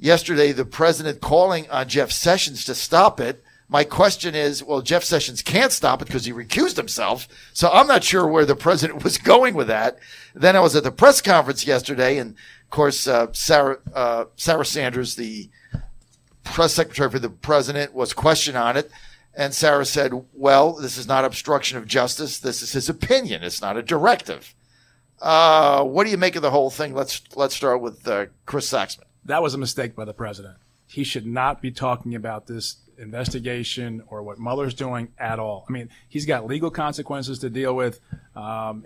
yesterday the president calling on Jeff Sessions to stop it. My question is, well, Jeff Sessions can't stop it because he recused himself. So I'm not sure where the president was going with that. Then I was at the press conference yesterday, and of course, Sarah Sanders, the press secretary for the president, was questioned on it. And Sarah said, well, this is not obstruction of justice. This is his opinion. It's not a directive. What do you make of the whole thing? Let's start with Chris Saxman. That was a mistake by the president. He should not be talking about this investigation or what Mueller's doing at all. I mean, he's got legal consequences to deal with.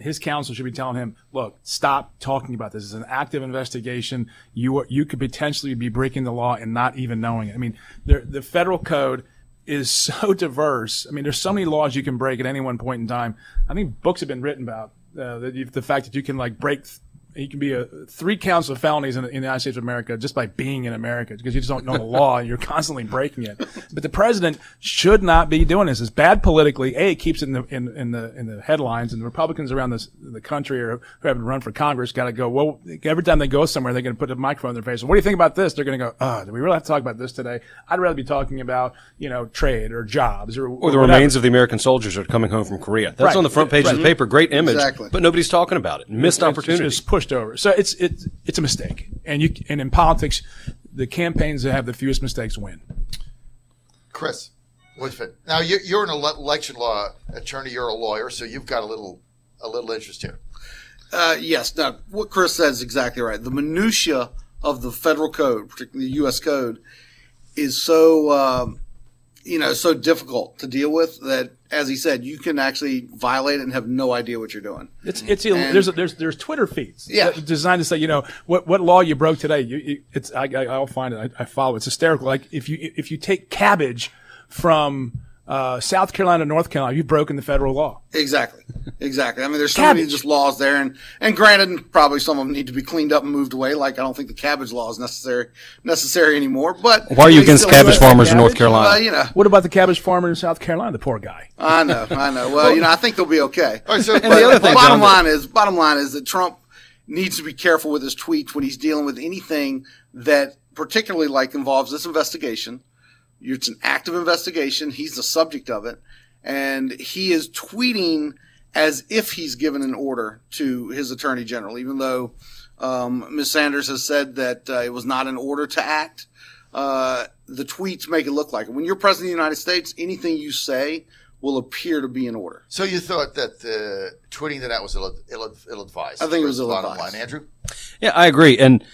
His counsel should be telling him, look, stop talking about this. It's an active investigation. You could potentially be breaking the law and not even knowing it. I mean, the federal code is so diverse. I mean, there's so many laws you can break at any one point in time. I think books have been written about the fact that you can you can be 3 counts of felonies in the United States of America just by being in America because you just don't know the law and you're constantly breaking it. But the president should not be doing this. It's bad politically. It keeps it in the headlines, and the Republicans around the country or who haven't run for Congress got to go, well, every time they go somewhere, they're going to put a microphone in their face. What do you think about this? They're going to go, do we really have to talk about this today? I'd rather be talking about, trade or jobs or the remains of the American soldiers are coming home from Korea. That's right. On the front page of the paper. Great image. Exactly. But nobody's talking about it. Missed opportunity. It's pushed over. So it's a mistake. And in politics, the campaigns that have the fewest mistakes win. Chris, now you're an election law attorney. You're a lawyer, so you've got a little interest here. Yes. Now, what Chris said is exactly right. The minutia of the federal code, particularly the U.S. code, is so so difficult to deal with that, as he said, you can actually violate it and have no idea what you're doing. There's Twitter feeds designed to say, what law you broke today. I'll find it. I follow it. It's hysterical. Like if you take cabbage from South Carolina, North Carolina, you've broken the federal law. Exactly. I mean, there's so many just laws there, and granted, probably some of them need to be cleaned up and moved away. Like I don't think the cabbage law is necessary anymore. But why are you against cabbage farmers in North Carolina? What about the cabbage farmer in South Carolina? The poor guy. I know. Well, I think they'll be okay. All right, so, the bottom line is that Trump needs to be careful with his tweets when he's dealing with anything that particularly involves this investigation. It's an active investigation. He's the subject of it. And he is tweeting as if he's given an order to his attorney general, even though Ms. Sanders has said that it was not an order to act. The tweets make it look like it. When you're president of the United States, anything you say will appear to be in order. So you thought that tweeting that out was ill-advised? I think it was ill-advised. Bottom line, Andrew? Yeah, I agree. And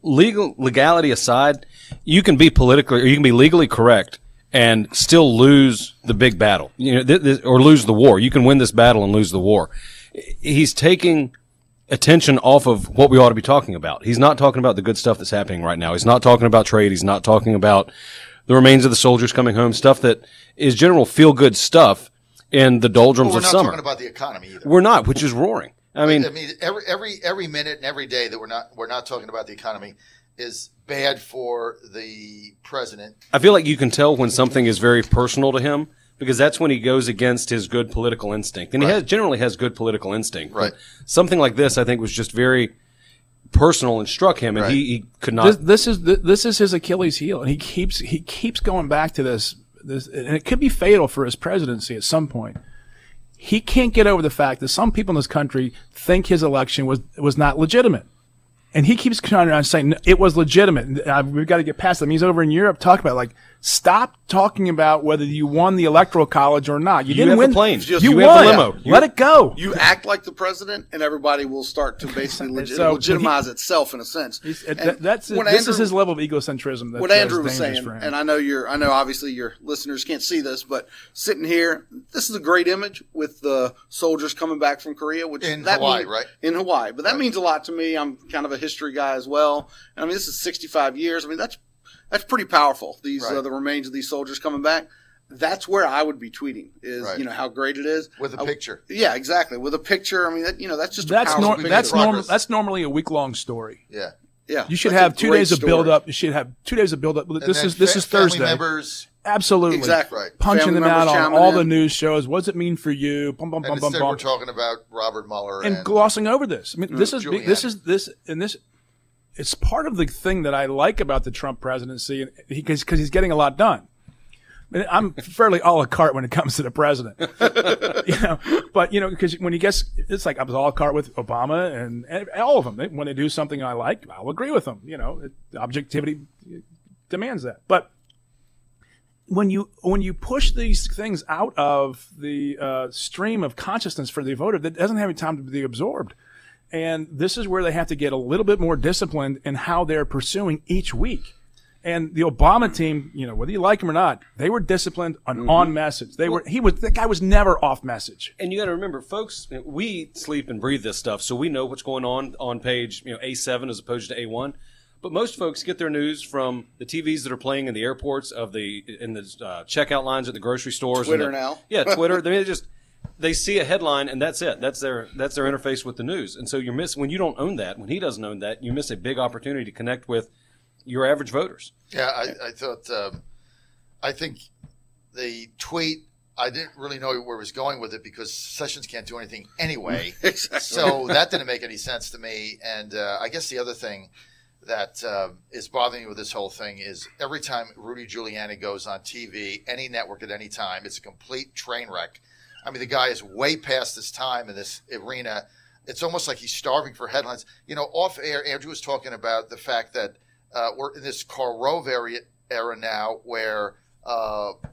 legality aside, you can be politically or you can be legally correct and still lose the big battle, or lose the war. You can win this battle and lose the war. He's taking attention off of what we ought to be talking about. He's not talking about the good stuff that's happening right now. He's not talking about trade. He's not talking about the remains of the soldiers coming home, stuff that is general feel-good stuff in the doldrums of summer. We're not talking about the economy either. We're not, which is roaring. I mean, every minute and every day that we're not talking about the economy is bad for the president. I feel like you can tell when something is very personal to him because that's when he goes against his good political instinct. And he generally has good political instinct. Right. But something like this, I think, was just very personal and struck him, and he could not. This is his Achilles heel, and he keeps going back to this, and it could be fatal for his presidency at some point. He can't get over the fact that some people in this country think his election was not legitimate. And he keeps trying to say no, it was legitimate. We've got to get past that. I mean, he's over in Europe talking about stop talking about whether you won the electoral college or not. You didn't win. The planes. You won. Have the limo. Let it go. You act like the president, and everybody will start to basically legitimize itself in a sense. This is his level of egocentrism. What Andrew was saying, and I know obviously your listeners can't see this, but sitting here, this is a great image with the soldiers coming back from Korea, which in Hawaii, right? In Hawaii, but that means a lot to me. I'm kind of a history guy as well. And I mean, this is 65 years. I mean, that's pretty powerful. These the remains of these soldiers coming back. That's where I would be tweeting is how great it is with a picture. Yeah, exactly. With a picture. I mean, that's just that's normally a week-long story. Yeah. Yeah. You should have 2 days of build-up. You should have 2 days of build-up. This is Thursday. Members. Absolutely. Exactly. Right. Punching them out on all the news shows. What does it mean for you? We're talking about Robert Mueller and glossing over this. I mean, this it's part of the thing that I like about the Trump presidency, because he's getting a lot done. I'm fairly a la carte when it comes to the president, but because when he gets, it's like I was a la carte with Obama and all of them. When they do something I like, I'll agree with them. Objectivity demands that. But when you push these things out of the stream of consciousness for the voter, that doesn't have any time to be absorbed. And this is where they have to get a little bit more disciplined in how they're pursuing each week. And the Obama team, whether you like him or not, they were disciplined on message. That guy was never off message. And you got to remember, folks, we sleep and breathe this stuff, so we know what's going on page A7 as opposed to A1. But most folks get their news from the TVs that are playing in the airports, in the checkout lines at the grocery stores. Twitter now. Yeah, Twitter. They see a headline and that's it. That's their interface with the news. And so when you don't own that, when he doesn't own that, you miss a big opportunity to connect with your average voters. Yeah, I think the tweet, I didn't really know where it was going with it because Sessions can't do anything anyway. Exactly. So that didn't make any sense to me. And I guess the other thing that is bothering me with this whole thing is every time Rudy Giuliani goes on TV, any network at any time, it's a complete train wreck. I mean, the guy is way past his time in this arena. It's almost like he's starving for headlines. Off air, Andrew was talking about the fact that we're in this Karl Rove era now where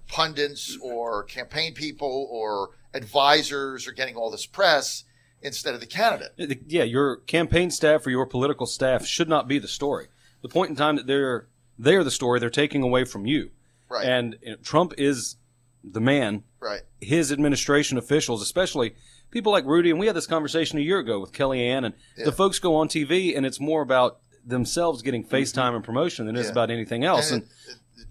pundits or campaign people or advisors are getting all this press instead of the candidate. Yeah, your campaign staff or your political staff should not be the story. The point in time that they're the story, they're taking away from you. Right. And Trump is the man. Right. His administration officials, especially people like Rudy, and we had this conversation a year ago with Kellyanne, and the folks go on TV, and it's more about themselves getting FaceTime and promotion than it is about anything else. And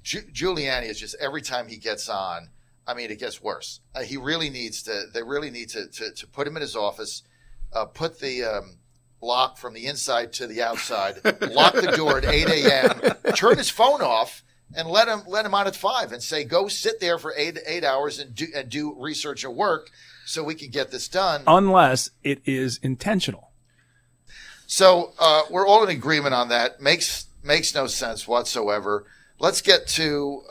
Giuliani is just, every time he gets on, I mean, it gets worse. They really need to put him in his office, put the lock from the inside to the outside, lock the door at 8 a.m., turn his phone off, and let him on at 5 and say, go sit there for 8 hours and do research and work so we can get this done. Unless it is intentional. So we're all in agreement on that. Makes no sense whatsoever. Let's get to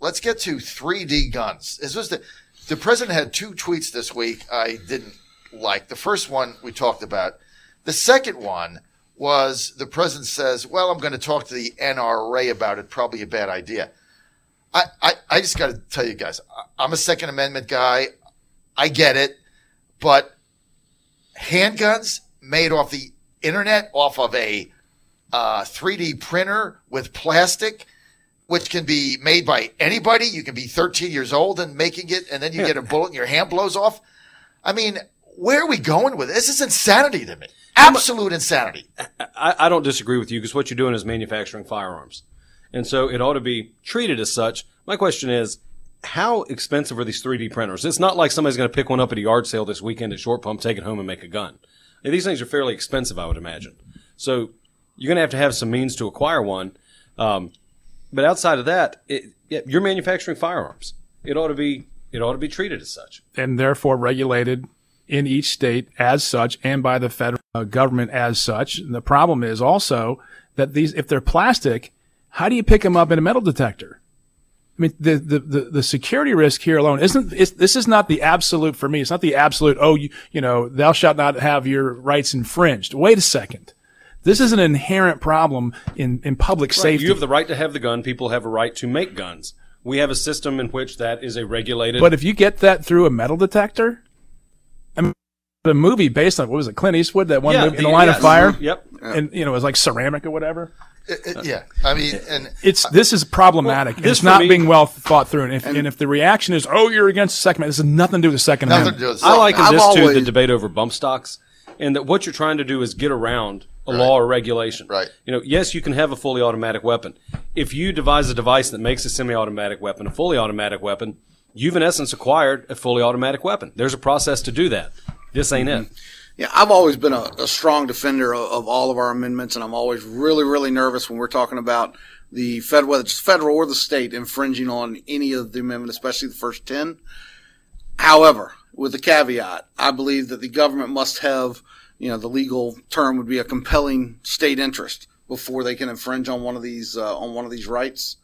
3D guns. This was the president had 2 tweets this week I didn't like. The first one we talked about. The second one was the president says, "Well, I'm going to talk to the NRA about it. Probably a bad idea." I just got to tell you guys, I'm a Second Amendment guy. I get it, but handguns made off the internet, off of a 3D printer with plastic, which can be made by anybody. You can be 13 years old and making it, and then you get a bullet and your hand blows off. I mean, where are we going with this? This is insanity to me. Absolute insanity. I don't disagree with you because what you're doing is manufacturing firearms. And so it ought to be treated as such. My question is, how expensive are these 3D printers? It's not like somebody's going to pick one up at a yard sale this weekend at Short Pump, take it home and make a gun. These things are fairly expensive, I would imagine. So you're going to have some means to acquire one. But outside of that, you're manufacturing firearms. It ought to be treated as such. And therefore regulated in each state as such and by the federal government as such. And the problem is also that if they're plastic, how do you pick them up in a metal detector? I mean, the security risk here alone this is not the absolute for me. It's not the absolute, thou shalt not have your rights infringed. Wait a second. This is an inherent problem in public safety. You have the right to have the gun. People have a right to make guns. We have a system in which that is a regulated. But if you get that through a metal detector, I mean, the movie based on, what was it, Clint Eastwood, that one movie, In the Line of Fire? Yep. And, it was like ceramic or whatever. I mean, and this is problematic. Well, it's not being well thought through. And if the reaction is, you're against the Second Amendment, this has nothing to do with the Second Amendment. I liken this to the debate over bump stocks, and that what you're trying to do is get around a law or regulation. Right. Yes, you can have a fully automatic weapon. If you devise a device that makes a semi-automatic weapon a fully automatic weapon, you've in essence acquired a fully automatic weapon. There's a process to do that. This ain't it. Yeah, I've always been a strong defender of all of our amendments, and I'm always really, really nervous when we're talking about the whether it's federal or the state, infringing on any of the amendment, especially the first 10. However, with the caveat, I believe that the government must have, the legal term would be a compelling state interest before they can infringe on one of these rights.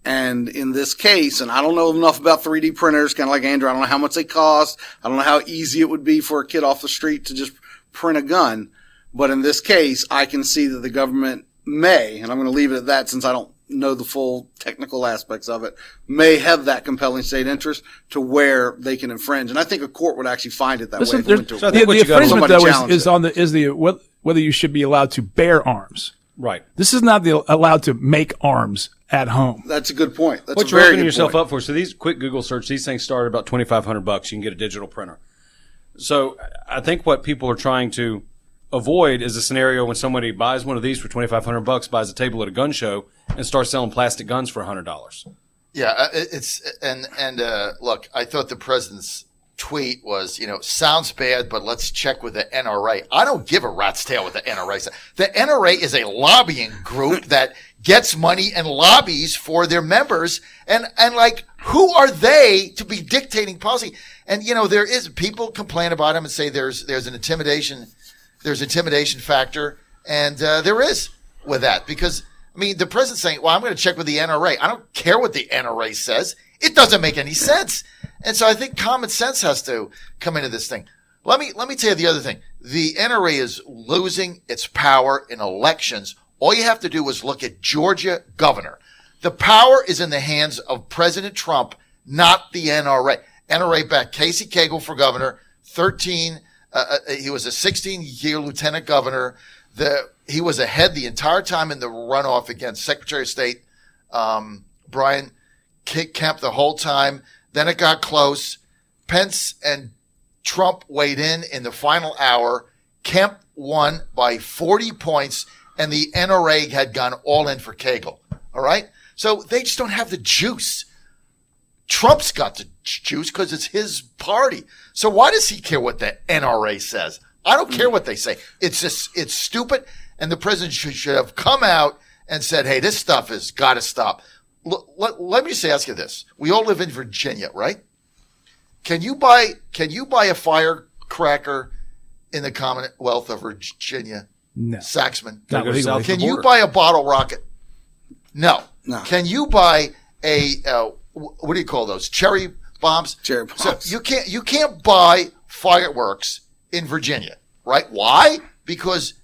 And in this case, and I don't know enough about 3D printers, kind of like Andrew, I don't know how much they cost. I don't know how easy it would be for a kid off the street to just print a gun. But in this case, I can see that the government may, and I'm going to leave it at that since I don't know the full technical aspects of it, may have that compelling state interest to where they can infringe. And I think a court would actually find it that way. If it went to So I think the infringement, though, whether you should be allowed to bear arms. Right. This is not allowed to make arms at home. That's a good point. That's what a you're very opening good yourself point. up for. So these quick Google search, these things start at about $2,500. You can get a digital printer. So I think what people are trying to avoid is a scenario when somebody buys one of these for $2,500, buys a table at a gun show, and starts selling plastic guns for $100. Yeah, look, I thought the president's tweet was, sounds bad, but let's check with the NRA. I don't give a rat's tail what the NRA says. The NRA is a lobbying group that gets money and lobbies for their members. And like, who are they to be dictating policy? And, there is, people complain about him and say there's an intimidation factor. And, there is with that because, the president's saying, well, I'm going to check with the NRA. I don't care what the NRA says. It doesn't make any sense. And so I think common sense has to come into this thing. Let me tell you the other thing. The NRA is losing its power in elections. All you have to do is look at Georgia governor. The power is in the hands of President Trump, not the NRA. NRA backed Casey Cagle for governor, he was a 16-year lieutenant governor. He was ahead the entire time in the runoff against Secretary of State, Brian Kemp the whole time. Then it got close. Pence and Trump weighed in the final hour. Kemp won by 40 points, and the NRA had gone all in for Cagle. All right? So they just don't have the juice. Trump's got the juice because it's his party. So why does he care what the NRA says? I don't care what they say. It's stupid, and the president should have come out and said, hey, this stuff has got to stop. Let me just ask you this. We all live in Virginia, right? Can you buy a firecracker in the Commonwealth of Virginia? No. Saxman. Not legally. Can you buy a bottle rocket? No. Can you buy what do you call those? Cherry bombs? Cherry bombs. So you can't buy fireworks in Virginia, right? Why? Because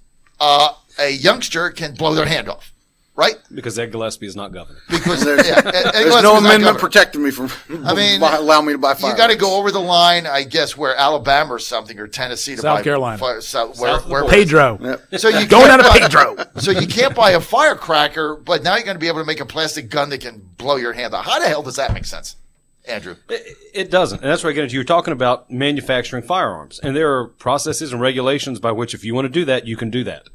a youngster can blow their hand off. Right? Because Ed Gillespie is not governor. Because there's no amendment protecting me from allowing me to buy fireworks. You got to go over the line, I guess, where Alabama or something, or Tennessee to South buy Carolina. Where Pedro. Yep. So you going down to Pedro. So you can't buy a firecracker, but now you're going to be able to make a plastic gun that can blow your hand off. How the hell does that make sense, Andrew? It doesn't. And that's where I get into. You're talking about manufacturing firearms. And there are processes and regulations by which if you want to do that, you can do that.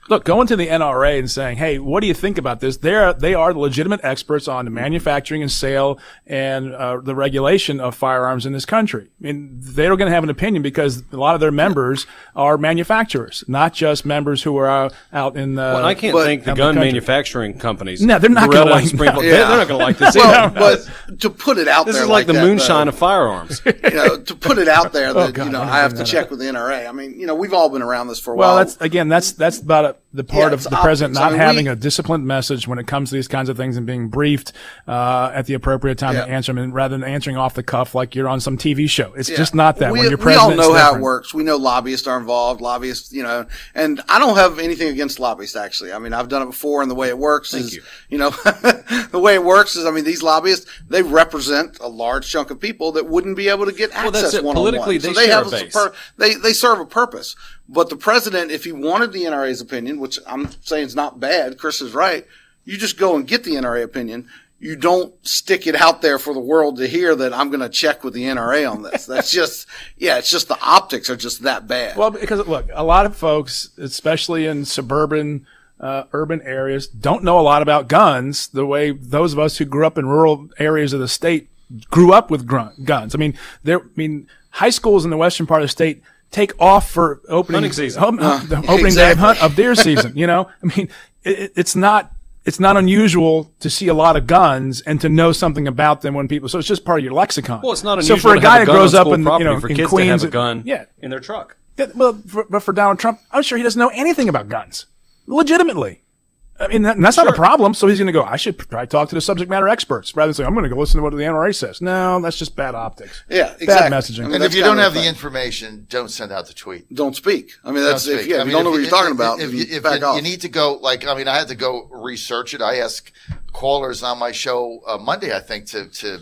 Look, going to the NRA and saying, hey, what do you think about this? They are the legitimate experts on the manufacturing and sale and the regulation of firearms in this country. I mean, they're going to have an opinion because a lot of their members are manufacturers, not just members who are out in the Well, I can't think the gun manufacturing companies. No, they're not going to like that. They're not going to like this either. But to put it out this there, is like the moonshine of firearms. To put it out there that I have to check with the NRA. I mean, we've all been around this for a while. Well, that's about the part of the president not having a disciplined message when it comes to these kinds of things and being briefed at the appropriate time to answer them, and rather than answering off the cuff like you're on some TV show. It's just not that. When you're president, we all know how it works. We know lobbyists are involved. Lobbyists, and I don't have anything against lobbyists. Actually, I mean, I've done it before, and the way it works is, the way it works is, I mean, these lobbyists, they represent a large chunk of people that wouldn't be able to get access one-on-one. Politically, so they have share a base. They serve a purpose. But the president, if he wanted the NRA's opinion, which I'm saying is not bad, Chris is right, you just go and get the NRA opinion. You don't stick it out there for the world to hear that I'm going to check with the NRA on this. That's just, it's just the optics are just that bad. Well, because look, a lot of folks, especially in suburban, urban areas, don't know a lot about guns the way those of us who grew up in rural areas of the state grew up with guns. I mean, high schools in the western part of the state take off for opening season, the opening day of deer season. I mean, it's not unusual to see a lot of guns and to know something about them when people. So it's just part of your lexicon. Well, it's not unusual. So for a guy that grows up in for in kids Queens, to have a gun in their truck. But for Donald Trump, I'm sure he doesn't know anything about guns. Legitimately. I mean, that's not a problem. So he's going to go, I should probably talk to the subject matter experts rather than say, I'm going to go listen to what the NRA says. No, that's just bad optics. Yeah, exactly. Bad messaging. I mean, if you don't have the information, don't send out the tweet. Don't speak. I mean, that's if you don't know what you're talking about. If back off. you need to go, I had to go research it. I asked callers on my show Monday, I think, to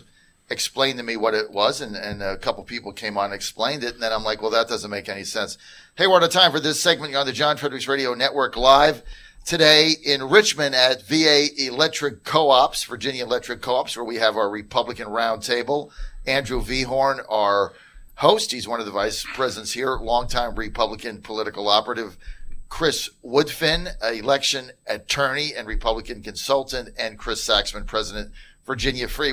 explain to me what it was, and a couple people came on and explained it, and then I'm like, well, that doesn't make any sense. Hey, we're out of time for this segment. You're on the John Fredericks Radio Network live today in Richmond at VA Electric Co-ops, Virginia Electric Co-ops, where we have our Republican Roundtable. Andrew Vehorn, our host, he's one of the vice presidents here, longtime Republican political operative. Chris Woodfin, election attorney and Republican consultant, and Chris Saxman, president, Virginia Free.